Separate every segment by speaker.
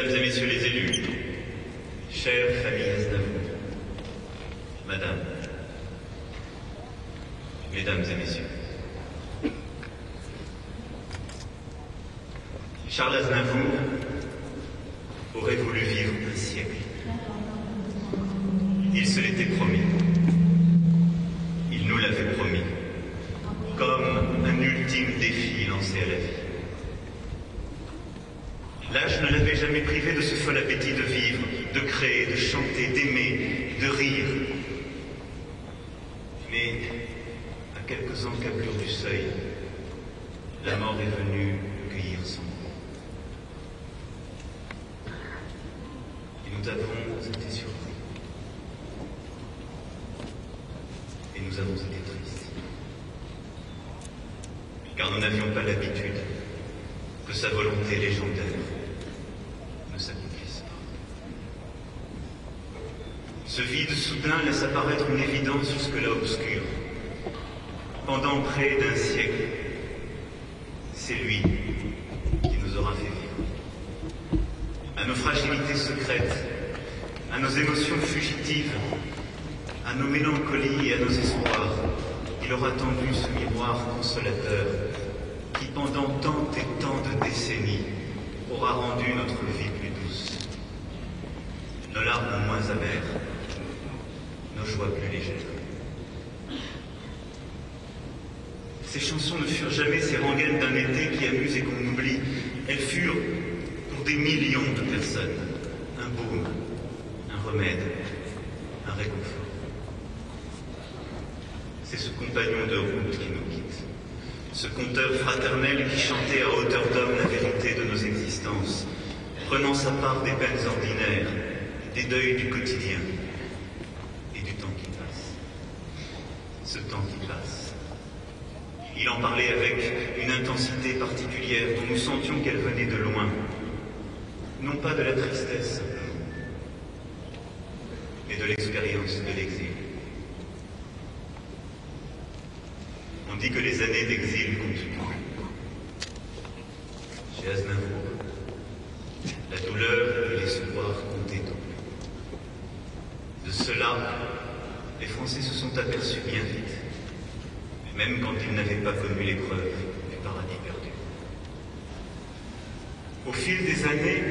Speaker 1: Mesdames et messieurs les élus, chère famille Aznavour, Madame, Mesdames et messieurs, Charles Aznavour aurait voulu vivre un siècle. Il se l'était promis. Il nous l'avait promis, comme un ultime défi lancé à la vie. L'âge ne l'avait jamais privé de ce fol appétit de vivre, de créer, de chanter, d'aimer, de rire. Mais, à quelques encablures du seuil, la mort est venue cueillir son mot. Et nous avons été surpris. Et nous avons été tristes. Car nous n'avions pas l'habitude que sa volonté légendaire ne s'accomplisse pas. Ce vide soudain laisse apparaître une évidence jusque-là obscure. Pendant près d'un siècle, c'est lui qui nous aura fait vivre. À nos fragilités secrètes, à nos émotions fugitives, à nos mélancolies et à nos espoirs, il aura tendu ce miroir consolateur qui, pendant tant et tant de décennies, aura rendu notre vie plus douce, nos larmes moins amères, nos joies plus légères. Ces chansons ne furent jamais ces rengaines d'un été qui amuse et qu'on oublie. Elles furent, pour des millions de personnes, un baume, un remède, un réconfort. C'est ce compagnon de route qui nous quitte, ce conteur fraternel qui chantait à hauteur d'homme la vérité de nos existences, prenant sa part des peines ordinaires, des deuils du quotidien et du temps qui passe. Ce temps qui passe. Il en parlait avec une intensité particulière dont nous sentions qu'elle venait de loin, non pas de la tristesse simplement, mais de l'expérience de l'exil. On dit que les années d'exil comptent tout. Chez Aznavour, la douleur et l'espoir comptaient tout. De cela, les Français se sont aperçus bien vite, même quand ils n'avaient pas connu l'épreuve du paradis perdu. Au fil des années,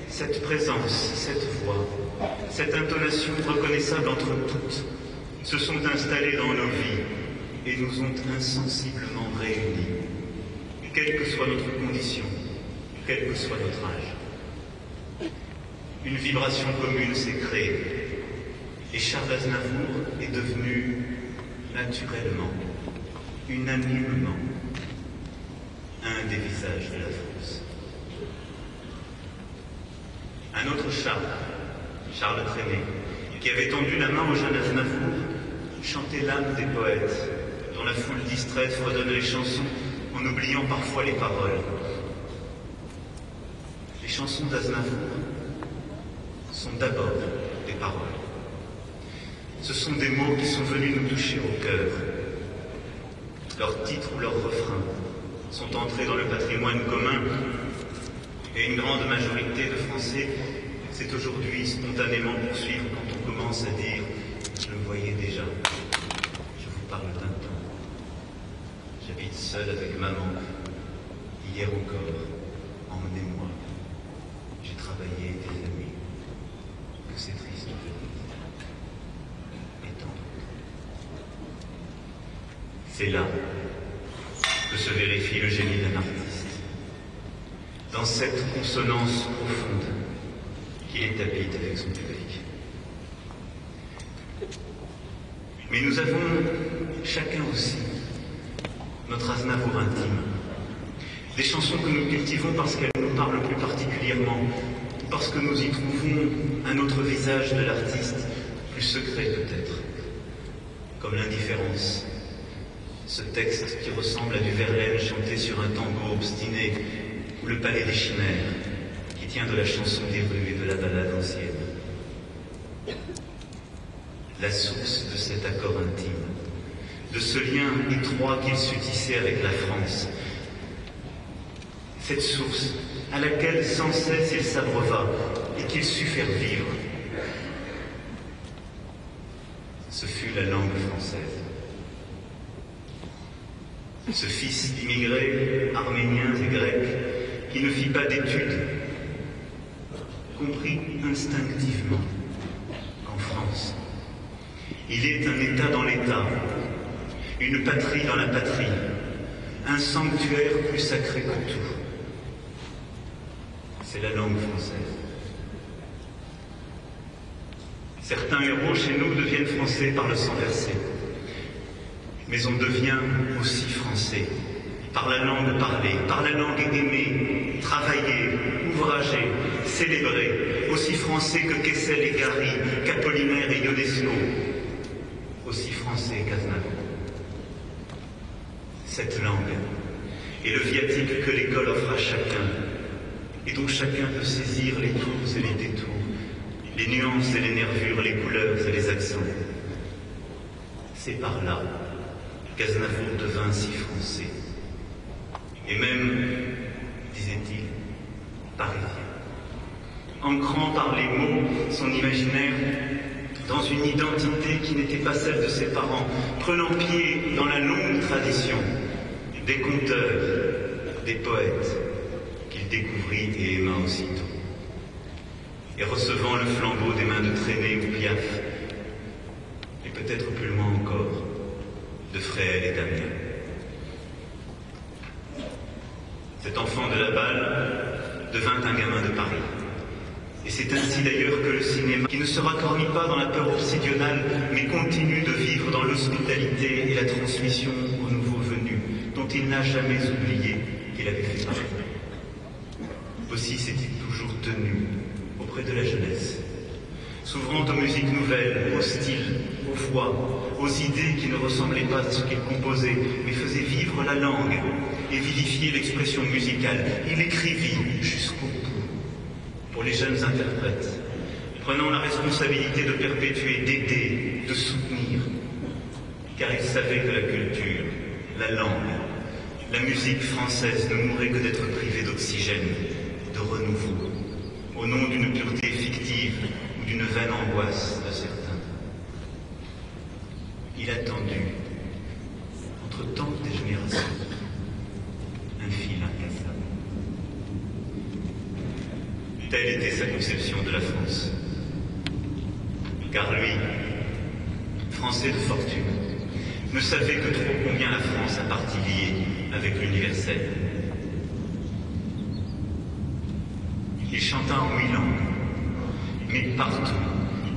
Speaker 1: cette présence, cette voix, cette intonation reconnaissable entre toutes se sont installées dans nos vies et nous ont insensiblement réunis, quelle que soit notre condition, quel que soit notre âge. Une vibration commune s'est créée et Charles Aznavour est devenu naturellement, unanimement, un des visages de la France. Un autre Charles, Charles Trenet, qui avait tendu la main au jeune Aznavour, chantait l'âme des poètes, dont la foule distraite fredonne les chansons en oubliant parfois les paroles. Les chansons d'Aznavour sont d'abord des paroles. Ce sont des mots qui sont venus nous toucher au cœur. Leurs titres ou leurs refrains sont entrés dans le patrimoine commun et une grande majorité de Français s'est aujourd'hui spontanément poursuivre quand on commence à dire « je me voyais déjà, je vous parle d'un temps. J'habite seul avec maman, hier encore, emmenez-moi, j'ai travaillé des amis, que c'est triste de vivre. » Et tant d'autres. C'est là que se vérifie le génie d'un artiste. Dans cette consonance profonde qu'il habite avec son public. Mais nous avons chacun aussi notre Aznavour intime. Des chansons que nous cultivons parce qu'elles nous parlent plus particulièrement, parce que nous y trouvons un autre visage de l'artiste, plus secret peut-être, comme l'indifférence. Ce texte qui ressemble à du Verlaine chanté sur un tango obstiné, ou le palais des chimères, qui tient de la chanson des rues et de la ballade ancienne. La source de cet accord intime, de ce lien étroit qu'il sut tisser avec la France, cette source à laquelle sans cesse il s'abreuva et qu'il sut faire vivre. Ce fut la langue française. Ce fils d'immigrés arméniens et grecs qui ne fit pas d'études, comprit instinctivement qu'en France, il est un État dans l'État, une patrie dans la patrie, un sanctuaire plus sacré que tout. C'est la langue française. Certains héros chez nous deviennent français par le sang versé. Mais on devient aussi français par la langue parlée, par la langue aimée, travaillée, ouvragée, célébrée, aussi français que Kessel et Gary, qu'Apollinaire et Ionesco, aussi français qu'Aznavour. Cette langue est le viatique que l'école offre à chacun, et dont chacun peut saisir les tours et les détours, les nuances et les nervures, les couleurs et les accents. C'est par là qu'Aznavour devint si français, et même, disait-il, parisien, ancrant par les mots son imaginaire dans une identité qui n'était pas celle de ses parents, prenant pied dans la longue tradition des conteurs, des poètes, qu'il découvrit et aima aussitôt, et recevant le flambeau des mains de Traîné ou Piaf, et peut-être plus loin encore, de Fréhel et Damien. Cet enfant de la balle devint un gamin de Paris. Et c'est ainsi d'ailleurs que le cinéma, qui ne se racornit pas dans la peur obsidionale, mais continue de vivre dans l'hospitalité et la transmission aux nouveaux venus, dont il n'a jamais oublié qu'il avait fait partie. Aussi s'est-il toujours tenu auprès de la jeunesse, s'ouvrant aux musiques nouvelles, aux styles, aux voix, aux idées qui ne ressemblaient pas à ce qu'il composait, mais faisaient vivre la langue et vivifier l'expression musicale. Il écrivit jusqu'au bout pour les jeunes interprètes, prenant la responsabilité de perpétuer, d'aider, de soutenir, car il savait que la culture, la langue, la musique française ne mourrait que d'être privée d'oxygène, de renouveau, au nom d'une pureté fictive ou d'une vaine angoisse de certains. Il a tendu, entre tant de générations, un fil incassable. Telle était sa conception de la France. Car lui, Français de fortune, ne savait que trop combien la France a partie liée avec l'universel. Il chanta en 1000 langues, mais partout,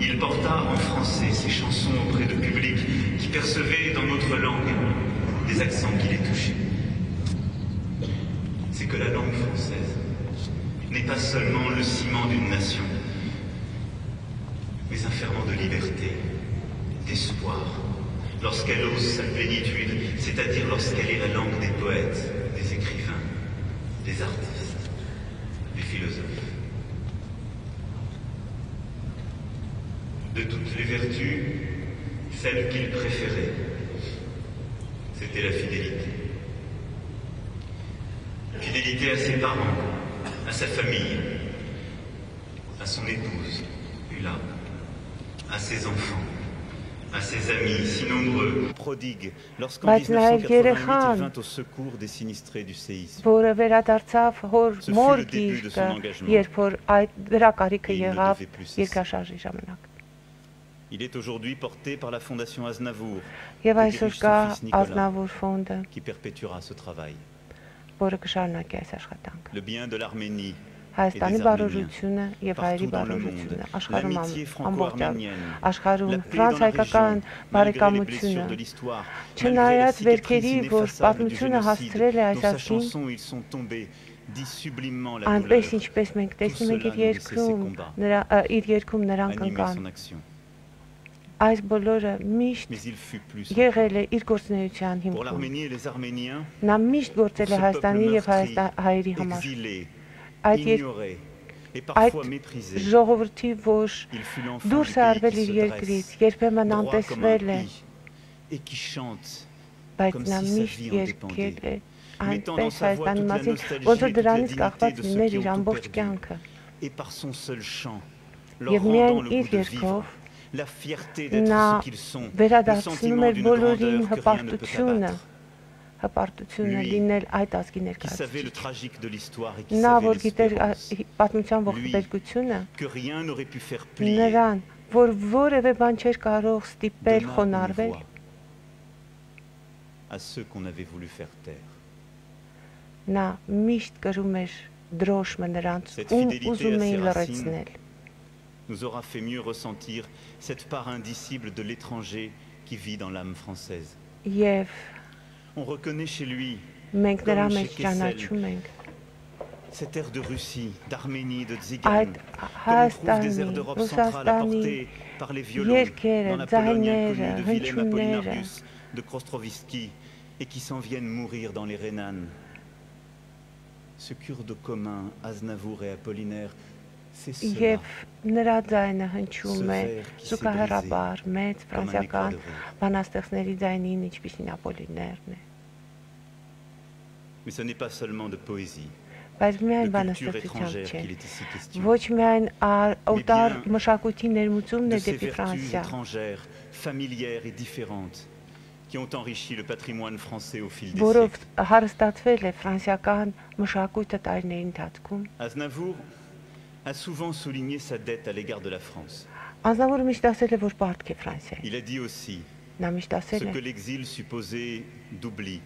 Speaker 1: il porta en français ses chansons auprès de publics qui percevaient dans notre langue des accents qui les touchaient. C'est que la langue française n'est pas seulement le ciment d'une nation, mais un ferment de liberté, d'espoir, lorsqu'elle ose sa plénitude, c'est-à-dire lorsqu'elle est la langue des poètes, des écrivains, des artistes, des philosophes. De toutes les vertus, celle qu'il préférait, c'était la fidélité. Fidélité à ses parents, à sa famille, à son épouse, Ulla, à ses enfants, à ses amis, si nombreux, prodigues, lorsqu'en 1988 il vint au secours des sinistrés du séisme. Ce fut le début de son engagement. Et il ne devait plus cesser. Il est aujourd'hui porté par la Fondation Aznavour, et dirige son fils Nicolas, qui perpétuera ce travail. Le bien de l'Arménie et des Arméniens, partout dans le monde, l'amitié franco-arménienne, la paix dans la région, malgré les blessures de l'histoire, malgré les cicatrices ineffaçables du génocide, dans sa chanson ils sont tombés, dit sublimement la douleur. Tout cela nous laissait ses combats, animait son action.
Speaker 2: Այս բոլորը միշտ եղել է իր գործունեության հիմքում։ Նա միշտ գործել է Հայաստանի եւ հայերի համար։ Այդ ժողովրդի, որ դուրս է արվել իր երկրից, երբեմն անտեսվել է, բայց նա միշտ երգել է այնպես Հայաստանի մասին, ոնց որ դրանից կախված լիներ իր ամբողջ կյանքը։ Եվ միայն իր երգով նա վերադարձնում էր բոլորին հպարտությունը լինել այդ ազգի ներկայացուցիչ։ Նա, որ գիտեր պատմության ողբերգությունը, նրան, որ որևէ բան չէր կարող ստիպել խոնարհվել, նա միշտ կրում էր դրոշմը նրանց, ում ուզում էին լռեցնել։
Speaker 1: Nous aura fait mieux ressentir cette part indicible de l'étranger qui vit dans l'âme française. On reconnaît chez lui, comme chez Kessel, cet air de Russie, d'Arménie, de Tzigane, comme on trouve des airs d'Europe centrale apportés par les violons dans la Pologne inconnue de Willem Apollinarius, de Krostrovski, et qui s'en viennent mourir dans les Rhénanes. Ce kurde commun, Aznavour et Apollinaire,
Speaker 2: Եվ նրա ձայնը հնչում է զուգահեռաբար մեծ ֆրանսիական բանաստեղծների ձայնին, ինչպիսին Ապոլիներն է։ Բայց միայն բանաստեղծությամբ չէ, ոչ միայն օտար մշակույթի ներմուծումն է դեպի Ֆրանսիա, որով հարստացվել է ֆրանսիական մշակույթը տարիների ընթացքում։
Speaker 1: a souvent souligné sa dette à l'égard de la France. Il a dit aussi ce que l'exil supposait d'oubli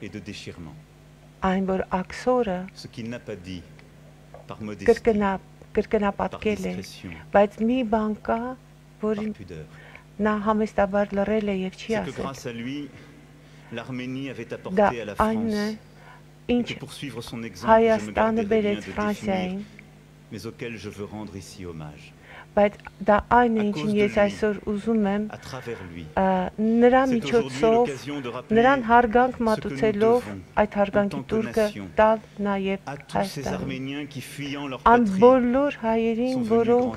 Speaker 1: et de déchirement. Ce qu'il n'a pas dit par modestie, par discrétion, par pudeur. C'est que grâce à lui, l'Arménie avait apporté à la France et que pour suivre son exemple, je me gardais de rien de définir, mais auquel je veux rendre ici hommage.
Speaker 2: Բայց դա այն է, ինչին ես այսօր ուզում եմ նրա միջոցով, նրան հարգանք մատուցելով այդ հարգանքի տուրքը տալ նաև Հայաստանին, այն բոլոր հայերին, որոնք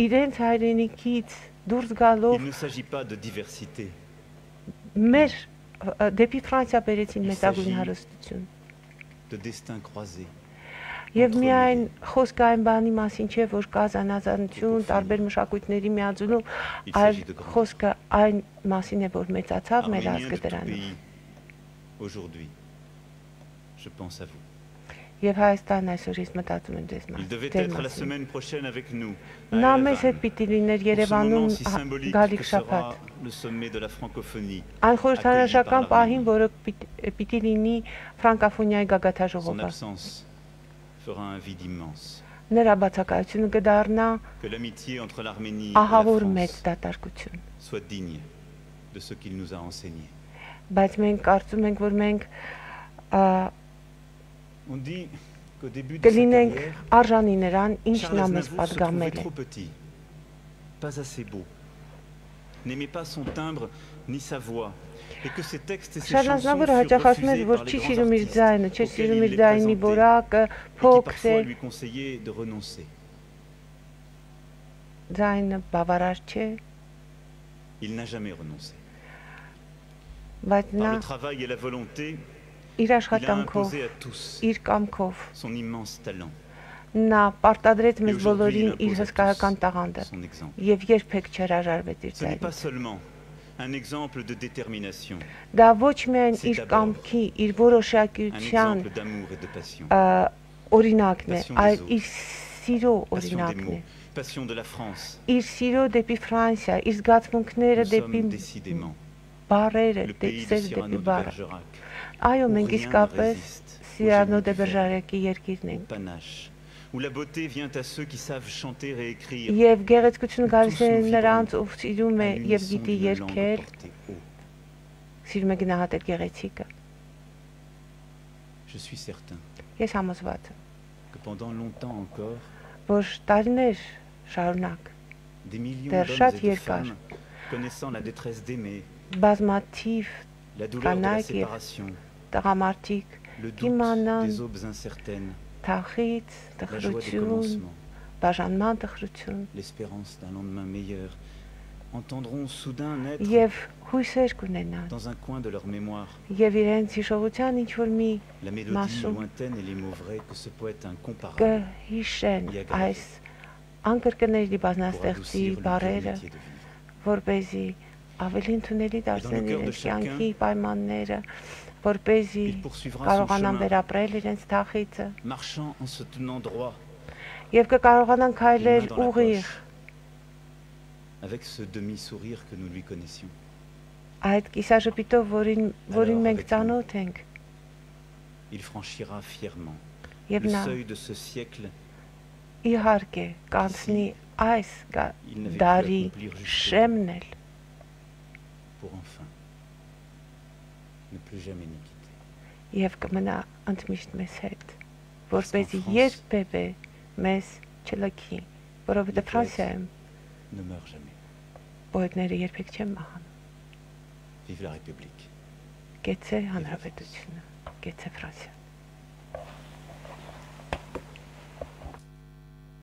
Speaker 2: իրենց հայրենիքից դուրս գալով մեր դեպի Ֆրանսիա բերեցին մեծագույն հարստություն։ Եվ միայն խոսքը այն բանի մասին չէ, որ կա զանազանություն, տարբեր մշակույթների միաձուլում, այլ խոսքը այն մասին է, որ մեծացավ մեր ազգը դրանով։ Եվ Հայաստանն այսօր ես մտածում եմ ձեզ մասին։ Նա մեզ հետ պիտի լիներ Երևանում գալիք շաբաթ։ Այն խորհրդանշական պահին, որը պիտի լինի ֆրանկոֆոնիայի գագաթաժողովը։ Նրա բացակայությունը կդառնա ահավոր մեծ դատարկություն։ Բայց մենք կարծում ենք, որ մենք կլինենք արժանի նրան, ինչ նա մեզ պատգամել է։ Շարլ Ազնավուրը հաճախացնում էր, որ չի սիրում իր ձայնը, չէ սիրում իր ձայնի որակը, փոքր է, ձայնը բավարար չէ, բայց նա իր աշխատանքով, իր կամքով, նա պարտադրեց մեզ բոլորին իր հսկայական տաղանդը և երբեք չհրաժարվեց իր ձայնից։
Speaker 1: Un exemple de détermination.
Speaker 2: Դա ոչ միայն իր կամքի, իր որոշակիության օրինակն է, այլ իր սիրո օրինակն է։ Իր սիրո դեպի Ֆրանսիա, իր զգացմունքները դեպի բառերը, դեպի բառը։ Այո, մենք իսկապես Սիրանո դե Բերժարակի երկիրն ենք։
Speaker 1: Où la beauté vient à ceux qui savent chanter et écrire.
Speaker 2: Եվ գեղեցկությունը գալիս է նրանց, ով սիրում է եւ գիտի երգել, սիրում է գնահատել գեղեցիկը։
Speaker 1: Je suis certain.
Speaker 2: Ես համոզված եմ,
Speaker 1: que pendant longtemps encore,
Speaker 2: որ տարիներ շարունակ, դեռ շատ երկար,
Speaker 1: connaissant la détresse d'aimer,
Speaker 2: բազմաթիվ
Speaker 1: la douleur de la séparation,
Speaker 2: տղամարդիկ կիմանան
Speaker 1: des aubes incertaines,
Speaker 2: թախից, տխրություն, բաժանման տխրություն,
Speaker 1: entendront soudain naître
Speaker 2: եւ հույսեր կունենան
Speaker 1: dans un coin de leur mémoire
Speaker 2: եւ իրենց հիշողության ինչ որ մի
Speaker 1: la mélodie
Speaker 2: մասում
Speaker 1: lointaine et les mots vrais que ce poète incomparable
Speaker 2: կհիշեն այս անկրկնելի բազմաստեղծի բառերը, որպեսզի ավելի ընդունելի դարձնեն իրենց կյանքի պայմանները, որպեսզի կարողանան վերապրել իրենց թախիծը
Speaker 1: marchant en se tenant droit
Speaker 2: եւ կկարողանան քայլել ուղիղ
Speaker 1: avec ce demi-sourire que nous lui connaissions.
Speaker 2: Այդ կիսաժպիտով, որին մենք ծանոթ ենք,
Speaker 1: il franchira fièrement
Speaker 2: եւ
Speaker 1: le
Speaker 2: նա
Speaker 1: seuil de ce siècle
Speaker 2: իհարկե կանցնի այս դարի շեմնել
Speaker 1: pour enfin ne plus jamais nous quitter.
Speaker 2: եւ կմնա ընդմիշտ մեզ հետ, որպեսզի երբևէ մեզ չլքի, որովհետեւ Ֆրանսիայում
Speaker 1: ne meurt jamais.
Speaker 2: պոետները երբեք չեն մահանում։
Speaker 1: Vive la République.
Speaker 2: Գեցե հանրապետությունը, գեցե Ֆրանսիա։